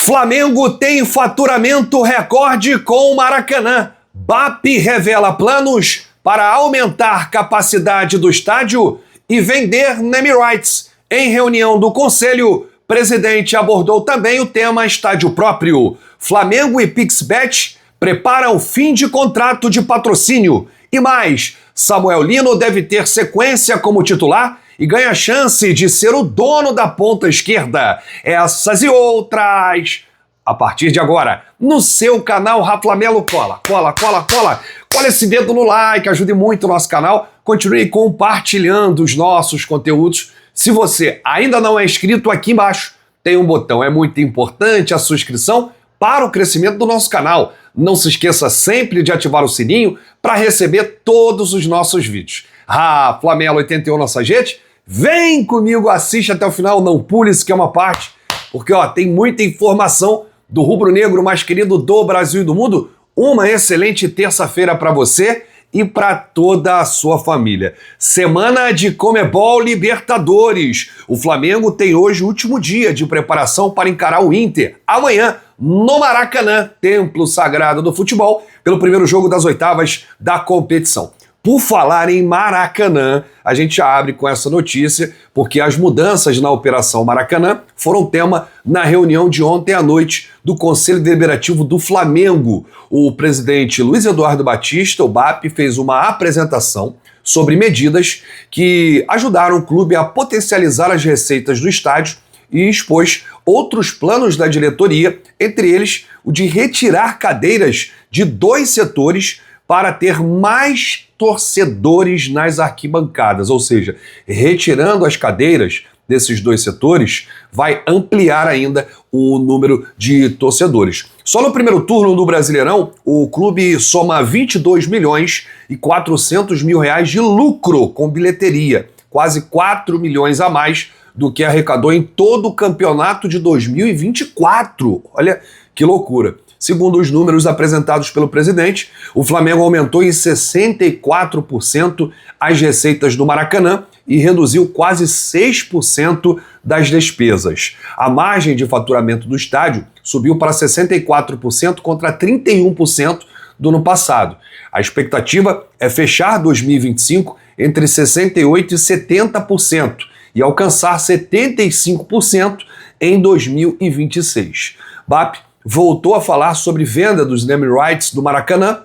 Flamengo tem faturamento recorde com o Maracanã. BAP revela planos para aumentar capacidade do estádio e vender name rights. Em reunião do Conselho, o presidente abordou também o tema estádio próprio. Flamengo e Pixbet preparam fim de contrato de patrocínio. E mais, Samuel Lino deve ter sequência como titular e ganha chance de ser o dono da ponta esquerda. Essas e outras, a partir de agora, no seu canal Raflamelo. Cola esse dedo no like, ajude muito o nosso canal. Continue compartilhando os nossos conteúdos. Se você ainda não é inscrito, aqui embaixo tem um botão. É muito importante a sua inscrição para o crescimento do nosso canal. Não se esqueça sempre de ativar o sininho para receber todos os nossos vídeos. Raflamelo 81 nossa gente. Vem comigo, assiste até o final, não pule, isso que é uma parte, porque tem muita informação do rubro-negro mais querido do Brasil e do mundo. Uma excelente terça-feira para você e para toda a sua família. Semana de Conmebol Libertadores. O Flamengo tem hoje o último dia de preparação para encarar o Inter. Amanhã, no Maracanã, templo sagrado do futebol, pelo primeiro jogo das oitavas da competição. Por falar em Maracanã, a gente abre com essa notícia, porque as mudanças na Operação Maracanã foram tema na reunião de ontem à noite do Conselho Deliberativo do Flamengo. O presidente Luiz Eduardo Batista, o BAP, fez uma apresentação sobre medidas que ajudaram o clube a potencializar as receitas do estádio e expôs outros planos da diretoria, entre eles o de retirar cadeiras de 2 setores para ter mais torcedores nas arquibancadas, ou seja, retirando as cadeiras desses 2 setores, vai ampliar ainda o número de torcedores. Só no primeiro turno do Brasileirão, o clube soma 22 milhões e 400 mil reais de lucro com bilheteria, quase 4 milhões a mais do que arrecadou em todo o campeonato de 2024. Olha que loucura. Segundo os números apresentados pelo presidente, o Flamengo aumentou em 64% as receitas do Maracanã e reduziu quase 6% das despesas. A margem de faturamento do estádio subiu para 64% contra 31% do ano passado. A expectativa é fechar 2025 entre 68% e 70% e alcançar 75% em 2026. BAP voltou a falar sobre venda dos name rights do Maracanã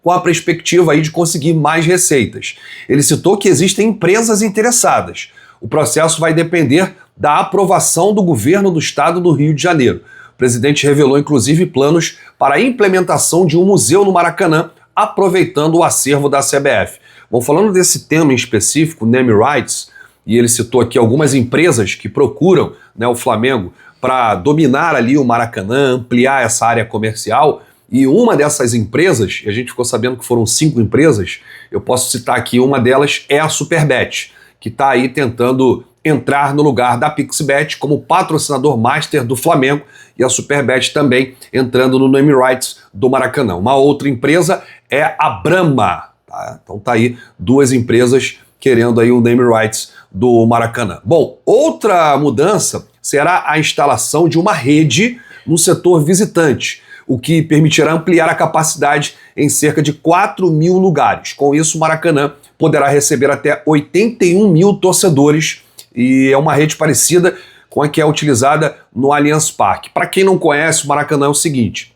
com a perspectiva aí de conseguir mais receitas. Ele citou que existem empresas interessadas. O processo vai depender da aprovação do governo do estado do Rio de Janeiro. O presidente revelou inclusive planos para a implementação de um museu no Maracanã, aproveitando o acervo da CBF. Bom, falando desse tema em específico, name rights, e ele citou aqui algumas empresas que procuram, o Flamengo para dominar ali o Maracanã, ampliar essa área comercial, e uma dessas empresas, e a gente ficou sabendo que foram 5 empresas, eu posso citar aqui, uma delas é a Superbet, que está aí tentando entrar no lugar da Pixbet como patrocinador master do Flamengo, e a Superbet também entrando no name rights do Maracanã. Uma outra empresa é a Brahma, tá? Então tá aí 2 empresas querendo aí o name rights do Maracanã. Bom, outra mudança será a instalação de uma rede no setor visitante, o que permitirá ampliar a capacidade em cerca de 4 mil lugares. Com isso, o Maracanã poderá receber até 81 mil torcedores e é uma rede parecida com a que é utilizada no Allianz Parque. Para quem não conhece, o Maracanã é o seguinte: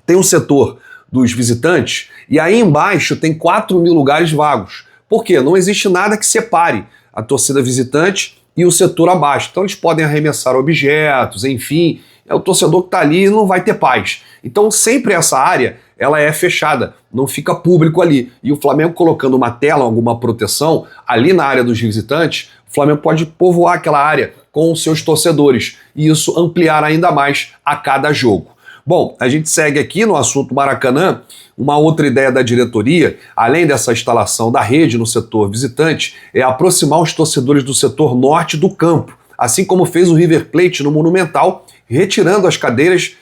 tem um setor dos visitantes e aí embaixo tem 4 mil lugares vagos. Por quê? Não existe nada que separe a torcida visitante e o setor abaixo. Então eles podem arremessar objetos, enfim, o torcedor que está ali não vai ter paz. Então sempre essa área ela é fechada, não fica público ali. E o Flamengo colocando uma tela, alguma proteção ali na área dos visitantes, o Flamengo pode povoar aquela área com os seus torcedores e isso ampliar ainda mais a cada jogo. Bom, a gente segue aqui no assunto Maracanã. Uma outra ideia da diretoria, além dessa instalação da rede no setor visitante, é aproximar os torcedores do setor norte do campo, assim como fez o River Plate no Monumental, retirando as cadeiras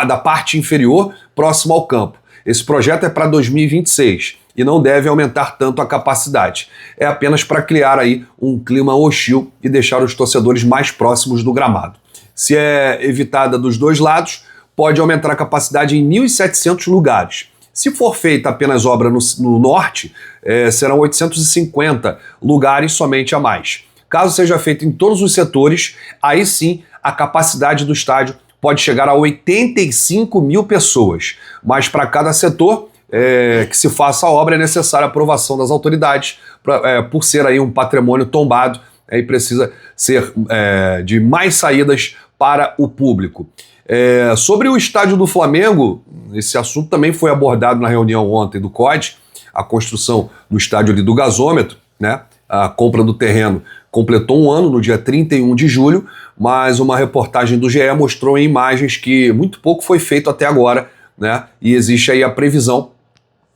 da parte inferior próxima ao campo. Esse projeto é para 2026 e não deve aumentar tanto a capacidade. É apenas para criar aí um clima hostil e deixar os torcedores mais próximos do gramado. se é evitada dos dois lados, pode aumentar a capacidade em 1.700 lugares. Se for feita apenas obra no norte, serão 850 lugares somente a mais. Caso seja feito em todos os setores, aí sim a capacidade do estádio pode chegar a 85 mil pessoas. Mas para cada setor que se faça a obra é necessária a aprovação das autoridades, por ser aí um patrimônio tombado, e precisa ser de mais saídas para o público. Sobre o estádio do Flamengo, esse assunto também foi abordado na reunião ontem do COD, a construção do estádio ali do gasômetro, né? A compra do terreno completou um ano no dia 31 de julho, mas uma reportagem do GE mostrou em imagens que muito pouco foi feito até agora, né? E existe aí a previsão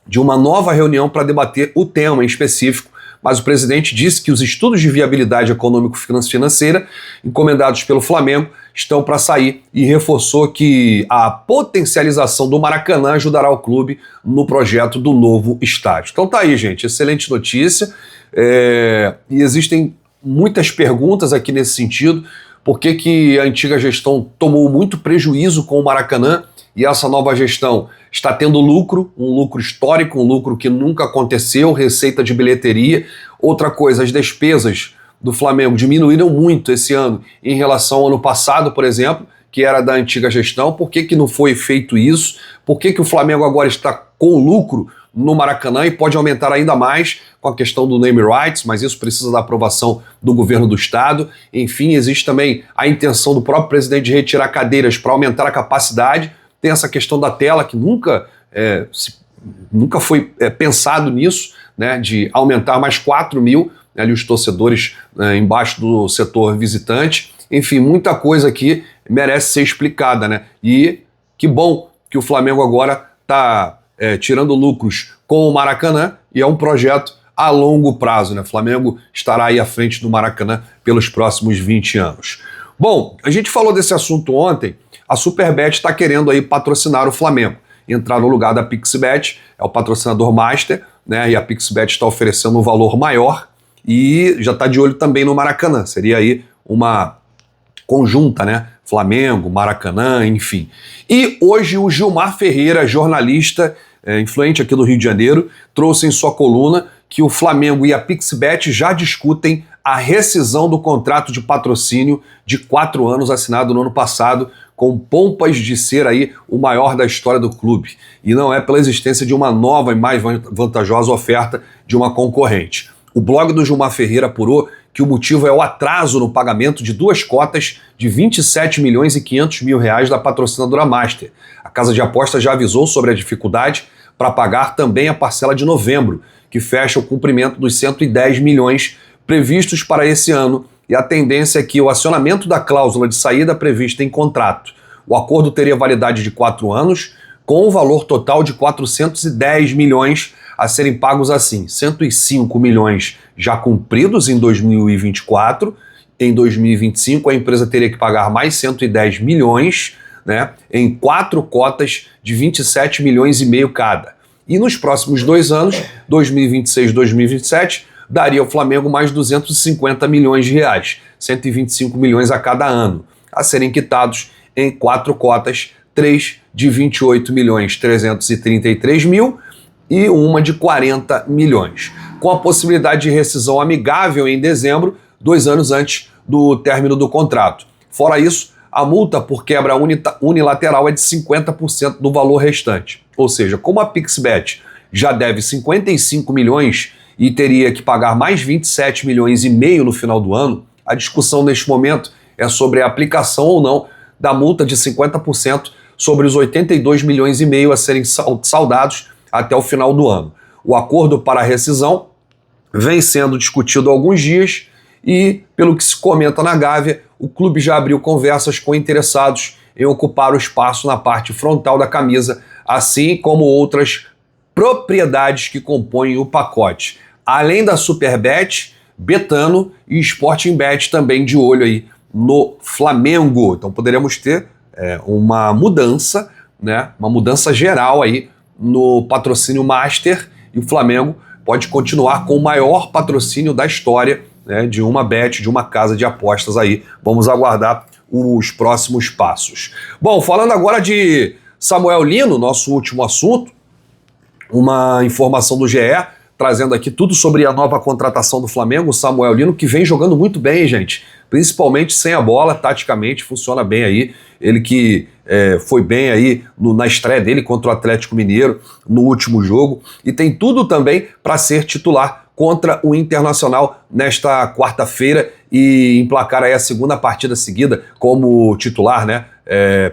de uma nova reunião para debater o tema em específico, mas o presidente disse que os estudos de viabilidade econômico-financeira encomendados pelo Flamengo estão para sair e reforçou que a potencialização do Maracanã ajudará o clube no projeto do novo estádio. Então tá aí, gente, excelente notícia, e existem muitas perguntas aqui nesse sentido. Por que a antiga gestão tomou muito prejuízo com o Maracanã e essa nova gestão está tendo lucro, um lucro histórico, um lucro que nunca aconteceu, receita de bilheteria. Outra coisa, as despesas do Flamengo diminuíram muito esse ano em relação ao ano passado, por exemplo, que era da antiga gestão. Por que não foi feito isso? Por que o Flamengo agora está com lucro no Maracanã e pode aumentar ainda mais com a questão do name rights, mas isso precisa da aprovação do governo do estado. Enfim, existe também a intenção do próprio presidente de retirar cadeiras para aumentar a capacidade. Tem essa questão da tela que nunca foi pensado nisso, né, de aumentar mais 4 mil, né, ali os torcedores embaixo do setor visitante. Enfim, muita coisa aqui merece ser explicada, né? E que bom que o Flamengo agora está tirando lucros com o Maracanã e é um projeto a longo prazo, né? O Flamengo estará aí à frente do Maracanã pelos próximos 20 anos. Bom, a gente falou desse assunto ontem. A Superbet está querendo aí patrocinar o Flamengo, entrar no lugar da Pixbet, é o patrocinador master, né? E a Pixbet está oferecendo um valor maior e já está de olho também no Maracanã. Seria aí uma conjunta, né? Flamengo, Maracanã, enfim. E hoje o Gilmar Ferreira, jornalista influente aqui do Rio de Janeiro, trouxe em sua coluna que o Flamengo e a Pixbet já discutem a rescisão do contrato de patrocínio de 4 anos assinado no ano passado, com pompas de ser aí o maior da história do clube. E não é pela existência de uma nova e mais vantajosa oferta de uma concorrente. O blog do Gilmar Ferreira apurou que o motivo é o atraso no pagamento de 2 cotas de 27 milhões e 500 mil reais da patrocinadora Master. A casa de apostas já avisou sobre a dificuldade para pagar também a parcela de novembro, que fecha o cumprimento dos 110 milhões previstos para esse ano, e a tendência é que o acionamento da cláusula de saída prevista em contrato. O acordo teria validade de 4 anos, com um valor total de 410 milhões a serem pagos assim: 105 milhões já cumpridos em 2024, em 2025 a empresa teria que pagar mais 110 milhões, né, em 4 cotas de 27 milhões e meio cada. E nos próximos 2 anos, 2026 e 2027, daria ao Flamengo mais 250 milhões de reais, 125 milhões a cada ano, a serem quitados em 4 cotas, 3 de 28 milhões 333 mil e uma de 40 milhões, com a possibilidade de rescisão amigável em dezembro, 2 anos antes do término do contrato. Fora isso, a multa por quebra unilateral é de 50% do valor restante. Ou seja, como a Pixbet já deve 55 milhões e teria que pagar mais 27 milhões e meio no final do ano, a discussão neste momento é sobre a aplicação ou não da multa de 50% sobre os 82 milhões e meio a serem saldados até o final do ano. O acordo para a rescisão vem sendo discutido há alguns dias e, pelo que se comenta na Gávea, o clube já abriu conversas com interessados em ocupar o espaço na parte frontal da camisa, assim como outras propriedades que compõem o pacote. Além da Superbet, Betano e Sportingbet também de olho aí no Flamengo. Então poderemos ter uma mudança, né, uma mudança geral aí no patrocínio Master, e o Flamengo pode continuar com o maior patrocínio da história, né, de uma bet, de uma casa de apostas aí. Vamos aguardar os próximos passos. Bom, falando agora de Samuel Lino, nosso último assunto, uma informação do GE, trazendo aqui tudo sobre a nova contratação do Flamengo, o Samuel Lino, que vem jogando muito bem, gente, principalmente sem a bola, taticamente, funciona bem aí, ele que foi bem aí na estreia dele contra o Atlético Mineiro, no último jogo, e tem tudo também para ser titular contra o Internacional nesta quarta-feira e emplacar aí a segunda partida seguida como titular, né,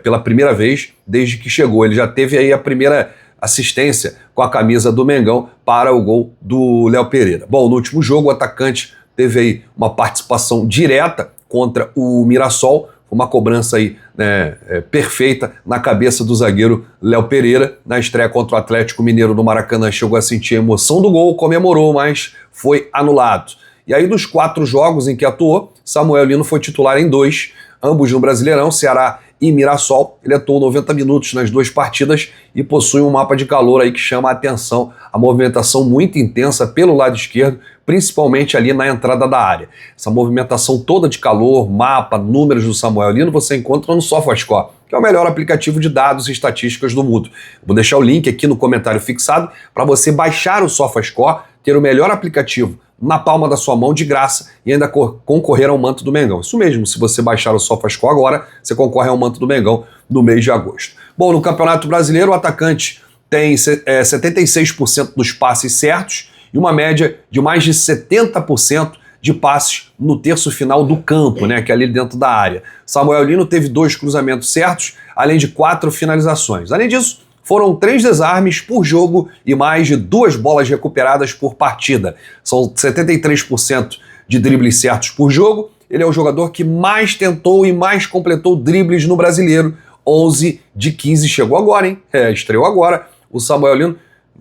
pela primeira vez desde que chegou. Ele já teve aí a primeira assistência com a camisa do Mengão para o gol do Léo Pereira. Bom, no último jogo o atacante teve aí uma participação direta contra o Mirassol, uma cobrança aí, né, perfeita na cabeça do zagueiro Léo Pereira. Na estreia contra o Atlético Mineiro no Maracanã chegou a sentir a emoção do gol, comemorou, mas foi anulado. E aí dos 4 jogos em que atuou, Samuel Lino foi titular em 2, ambos no Brasileirão, Ceará e Mirassol. Ele atuou 90 minutos nas 2 partidas e possui um mapa de calor aí que chama a atenção, a movimentação muito intensa pelo lado esquerdo, principalmente ali na entrada da área. Essa movimentação toda de calor, mapa, números do Samuel Lino você encontra no SofaScore, que é o melhor aplicativo de dados e estatísticas do mundo. Vou deixar o link aqui no comentário fixado para você baixar o SofaScore, ter o melhor aplicativo na palma da sua mão de graça e ainda concorrer ao manto do Mengão. Isso mesmo, se você baixar o SofaScore agora, você concorre ao manto do Mengão no mês de agosto. Bom, no Campeonato Brasileiro, o atacante tem 76% dos passes certos e uma média de mais de 70% de passes no terço final do campo, né, que é ali dentro da área. Samuel Lino teve 2 cruzamentos certos, além de 4 finalizações. Além disso, foram 3 desarmes por jogo e mais de 2 bolas recuperadas por partida. São 73% de dribles certos por jogo. Ele é o jogador que mais tentou e mais completou dribles no Brasileiro. 11 de 15. Chegou agora, hein? Estreou agora. O Samuel Lino,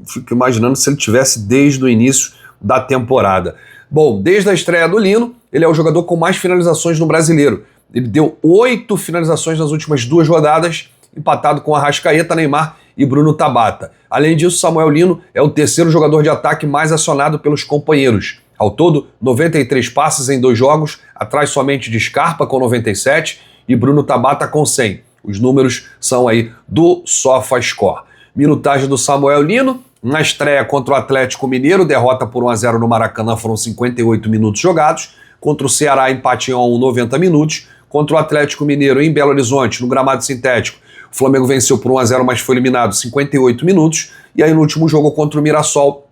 fico imaginando se ele tivesse desde o início da temporada. Bom, desde a estreia do Lino, ele é o jogador com mais finalizações no Brasileiro. Ele deu 8 finalizações nas últimas 2 rodadas, empatado com Arrascaeta, Neymar e Bruno Tabata. Além disso, Samuel Lino é o 3º jogador de ataque mais acionado pelos companheiros. Ao todo, 93 passes em 2 jogos, atrás somente de Scarpa com 97 e Bruno Tabata com 100. Os números são aí do SofaScore. Minutagem do Samuel Lino, na estreia contra o Atlético Mineiro, derrota por 1-0 no Maracanã, foram 58 minutos jogados. Contra o Ceará, empate em 1, 90 minutos. Contra o Atlético Mineiro em Belo Horizonte, no gramado sintético, o Flamengo venceu por 1-0, mas foi eliminado 58 minutos. E aí no último jogo contra o Mirassol,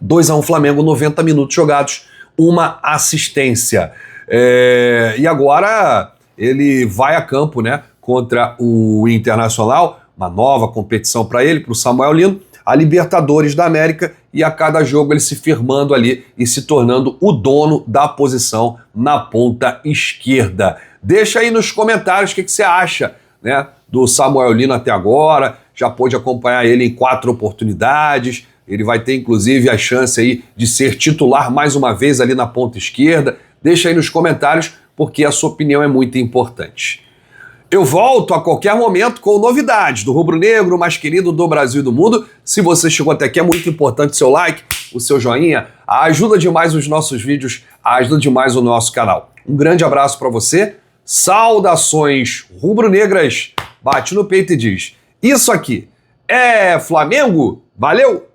2-1 Flamengo, 90 minutos jogados, uma assistência. E agora ele vai a campo, né, contra o Internacional, uma nova competição para ele, para o Samuel Lino, a Libertadores da América, e a cada jogo ele se firmando ali e se tornando o dono da posição na ponta esquerda. Deixa aí nos comentários o que você acha, né, do Samuel Lino até agora. Já pôde acompanhar ele em 4 oportunidades. Ele vai ter, inclusive, a chance aí de ser titular mais uma vez ali na ponta esquerda. Deixa aí nos comentários, porque a sua opinião é muito importante. Eu volto a qualquer momento com novidades do rubro-negro mais querido do Brasil e do mundo. Se você chegou até aqui, é muito importante o seu like, o seu joinha. Ajuda demais os nossos vídeos, ajuda demais o nosso canal. Um grande abraço para você. Saudações rubro-negras. Bate no peito e diz: isso aqui é Flamengo? Valeu!